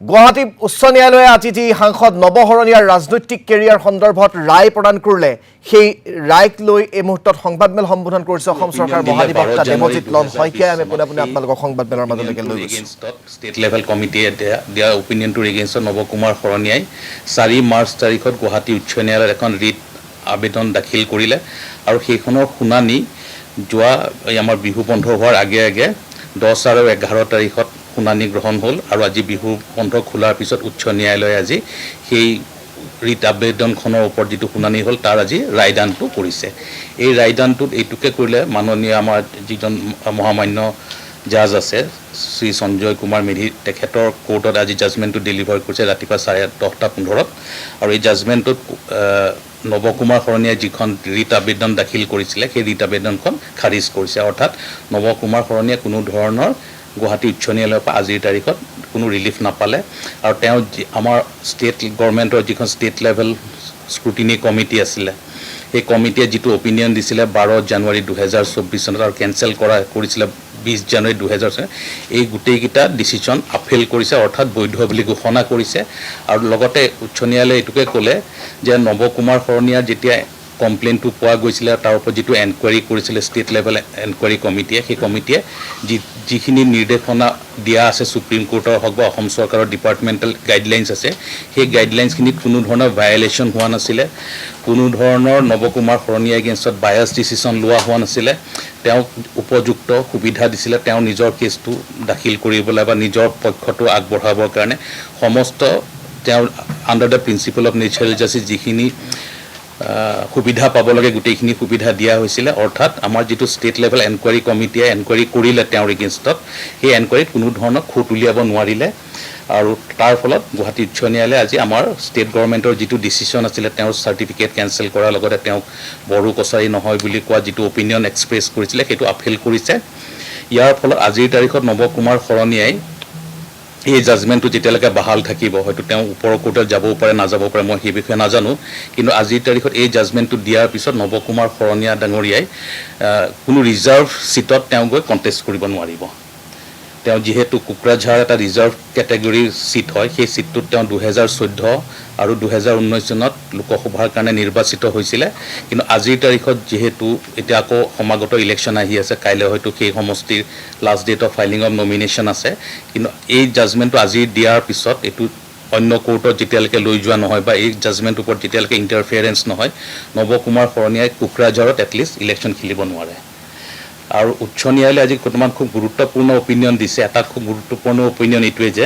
গুৱাহাটী উচ্চ ন্যায়ালয়ে আজি যি সাংসদ নৱহৰণীয়াৰ ৰাজনৈতিক কেৰিয়াৰ সন্দৰ্ভত ৰায় প্ৰদান কৰিলে সেই ৰায়ক লৈ এই মুহূৰ্তত সংবাদমেল সম্বোধন কৰিছে অসম চৰকাৰ মহাধিবক্তা দেৱজিৎ লন শইকীয়াই আমি পোনে আপোনালোকক সংবাদমেলৰ মাজলৈকে লৈ গৈছো ষ্টেট লেভেল কমিটিয়ে দিয়া অপিনিয়নটোৰ এগেইনষ্টত নৱ কুমাৰ শৰণীয়াই 4 মাৰ্চ তাৰিখত গুৱাহাটী উচ্চ ন্যায়ালয়ত এখন ৰিট আবেদন দাখিল কৰিলে আৰু সেইখনৰ শুনানি যোৱা আমাৰ বিহু বন্ধ হোৱাৰ আগে আগে 10 আৰু 11 তাৰিখত শুনানি গ্ৰহণ হ'ল আৰু আজি বিহু বন্ধ খোলাৰ পিছত উচ্চ ন্যায়ালয়ে আজি সেই ৰিট আবেদনখনৰ ওপৰত যিটো শুনানি হ'ল তাৰ আজি ৰায়দানটো কৰিছে। এই ৰায়দানটোত এইটোকে কৰিলে মাননীয় আমাৰ যিজন মহামান্য জাজ আছে শ্ৰী সঞ্জয় কুমাৰ মেধি তেখেতৰ কোৰ্টত আজি জাজমেণ্টটো ডেলিভাৰ কৰিছে ৰাতিপুৱা 10:15 আৰু এই জাজমেণ্টটোত নৱ কুমাৰ শৰণীয়াই যিখন ৰিট আবেদন দাখিল কৰিছিলে সেই ৰিট আবেদনখন খাৰিজ কৰিছে। অৰ্থাৎ নৱ কুমাৰ শৰণীয়াই কোনো ধৰণৰ গুৱাহাটী উচ্চ ন্যায়ালয়ৰ পৰা আজিৰ তাৰিখত কোনো ৰিলিফ নাপালে আৰু তেওঁ আমাৰ ষ্টেট গভৰ্ণমেণ্টৰ যিখন ষ্টেট লেভেল স্ক্ৰুটিনি কমিটি আছিলে সেই কমিটিয়ে যিটো অপিনিয়ন দিছিলে 12 জানুৱাৰী 2024 চনত আৰু কেনচেল কৰিছিলে 20 জানুৱাৰী 2000 চনত এই গোটেইকেইটা ডিচিশ্যন আপিল কৰিছে অৰ্থাৎ বৈধ বুলি ঘোষণা কৰিছে আৰু লগতে উচ্চ ন্যায়ালয়ে এইটোকে ক'লে যে নৱ কুমাৰ শৰণীয়াৰ যেতিয়া কমপ্লেইনটো পোৱা গৈছিলে তাৰ ওপৰত যিটো এনকুৱাৰী কৰিছিলে ষ্টেট লেভেল এনকুৱাৰী কমিটিয়ে সেই কমিটিয়ে যিখিনি নিৰ্দেশনা দিয়া আছে সুপ্ৰিম কোৰ্টৰ হওক বা অসম চৰকাৰৰ ডিপাৰ্টমেণ্টেল গাইডলাইন্স আছে সেই গাইডলাইন্সখিনিত কোনো ধৰণৰ ভায়লেশ্যন হোৱা নাছিলে, কোনো ধৰণৰ নৱ কুমাৰ শৰণীয়াৰ এগেইনষ্টত বায়াছ ডিচিশ্যন লোৱা হোৱা নাছিলে, তেওঁক উপযুক্ত সুবিধা দিছিলে তেওঁ নিজৰ কেছটো দাখিল কৰিবলৈ বা নিজৰ পক্ষটো আগবঢ়াবৰ কাৰণে সমস্ত তেওঁ under the principle of natural justice যিখিনি সুবিধা পাব লাগে গোটেইখিনি সুবিধা দিয়া হৈছিলে। অৰ্থাৎ আমাৰ যিটো ষ্টেট লেভেল এনকুৱাৰী কমিটিয়ে এনকুৱাৰী কৰিলে তেওঁৰ এগেইনষ্টত সেই এনকুৱাৰীত কোনো ধৰণৰ খুঁত উলিয়াব নোৱাৰিলে আৰু তাৰ ফলত গুৱাহাটী উচ্চ ন্যায়ালয়ে আজি আমাৰ ষ্টেট গভৰ্ণমেণ্টৰ যিটো ডিচিশ্যন আছিলে তেওঁৰ চাৰ্টিফিকেট কেনচেল কৰাৰ লগতে তেওঁক বড়ো কছাৰী নহয় বুলি কোৱা যিটো অপিনিয়ন এক্সপ্ৰেছ কৰিছিলে সেইটো আপিল কৰিছে। ইয়াৰ ফলত আজিৰ তাৰিখত নৱ কুমাৰ শৰণীয়াই এই জাজমেণ্টটো যেতিয়ালৈকে বাহাল থাকিব হয়তো তেওঁ ওপৰৰ কোৰ্টত যাবও পাৰে নাযাব পাৰে মই সেই বিষয়ে নাজানো, কিন্তু আজিৰ তাৰিখত এই জাজমেণ্টটো দিয়াৰ পিছত নৱ কুমাৰ শৰণীয়া ডাঙৰীয়াই কোনো ৰিজাৰ্ভ ছিটত তেওঁ গৈ কণ্টেষ্ট কৰিব নোৱাৰিব। তেওঁ যিহেতু কোকৰাঝাৰ এটা ৰিজাৰ্ভ কেটেগৰীৰ ছিট হয় সেই ছিটটোত তেওঁ 2014 আৰু 2019 চনত লোকসভাৰ কাৰণে নিৰ্বাচিত হৈছিলে, কিন্তু আজিৰ তাৰিখত যিহেতু এতিয়া আকৌ সমাগত ইলেকশ্যন আহি আছে কাইলৈ হয়তো সেই সমষ্টিৰ last date of filing of nomination আছে, কিন্তু এই জাজমেণ্টটো আজি দিয়াৰ পিছত এইটো অন্য কোৰ্টত যেতিয়ালৈকে লৈ যোৱা নহয় বা এই জাজমেণ্টৰ ওপৰত যেতিয়ালৈকে ইণ্টাৰফিয়াৰেঞ্চ নহয় নৱ কুমাৰ শৰণীয়াই কোকৰাঝাৰত এটলিষ্ট ইলেকশ্যন খেলিব নোৱাৰে। আৰু উচ্চ ন্যায়ালয়ে আজি বৰ্তমান খুব গুৰুত্বপূৰ্ণ অপিনিয়ন দিছে। এটা খুব গুৰুত্বপূৰ্ণ অপিনিয়ন এইটোৱে যে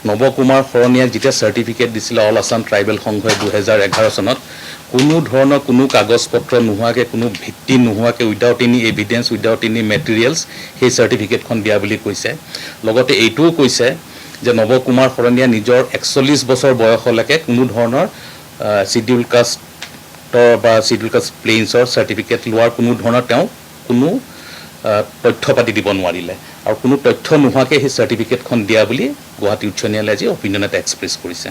নৱ কুমাৰ শৰণীয়াক যেতিয়া চাৰ্টিফিকেট দিছিলে অল আছাম ট্ৰাইবেল সংঘই 2011 চনত কোনো ধৰণৰ কোনো কাগজ পত্ৰ নোহোৱাকৈ কোনো ভিত্তি নোহোৱাকৈ without any evidence without any materials সেই চাৰ্টিফিকেটখন দিয়া বুলি কৈছে। লগতে এইটোও কৈছে যে নৱ কুমাৰ শৰণীয়া নিজৰ 41 বছৰ বয়সলৈকে কোনো ধৰণৰ চিডিউল কাষ্টৰ বা চিডিউল কাষ্ট প্লেইনছৰ চাৰ্টিফিকেট লোৱাৰ কোনো ধৰণৰ তেওঁ কোনো তথ্য পাতি দিব নোৱাৰিলে আৰু কোনো তথ্য নোহোৱাকৈ সেই চাৰ্টিফিকেটখন দিয়া বুলি গুৱাহাটী উচ্চ ন্যায়ালয়ে আজি অপিনিয়ন এটা এক্সপ্ৰেছ কৰিছে।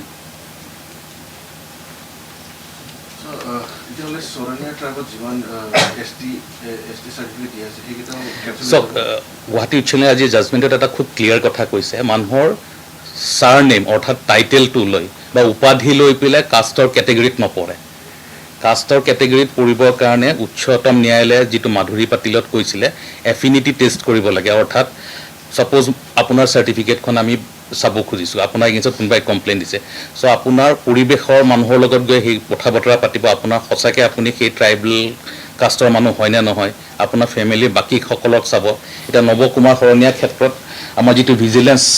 গুৱাহাটী উচ্চ ন্যায়ালয়ে আজি জাজমেণ্টত এটা খুব ক্লিয়াৰ কথা কৈছে, মানুহৰ ছাৰ নেম অৰ্থাৎ টাইটেলটো লৈ বা উপাধি লৈ পেলাই কাষ্টৰ কেটেগৰীত নপৰে। কাষ্টৰ কেটেগৰীত পৰিবৰ কাৰণে উচ্চতম ন্যায়ালয়ে যিটো মাধুৰী পাটিলত কৈছিলে এফিনিটি টেষ্ট কৰিব লাগে। অৰ্থাৎ ছাপ'জ আপোনাৰ চাৰ্টিফিকেটখন আমি চাব খুজিছোঁ, আপোনাৰ এগেইনষ্টত কোনোবাই কমপ্লেইন দিছে, চ' আপোনাৰ পৰিৱেশৰ মানুহৰ লগত গৈ সেই কথা বতৰা পাতিব আপোনাৰ সঁচাকৈ আপুনি সেই ট্ৰাইবেল কাষ্টৰ মানুহ হয়নে নহয়, আপোনাৰ ফেমিলিৰ বাকীসকলক চাব। এতিয়া নৱ কুমাৰ শৰণীয়াৰ ক্ষেত্ৰত আমাৰ যিটো ভিজিলেঞ্চ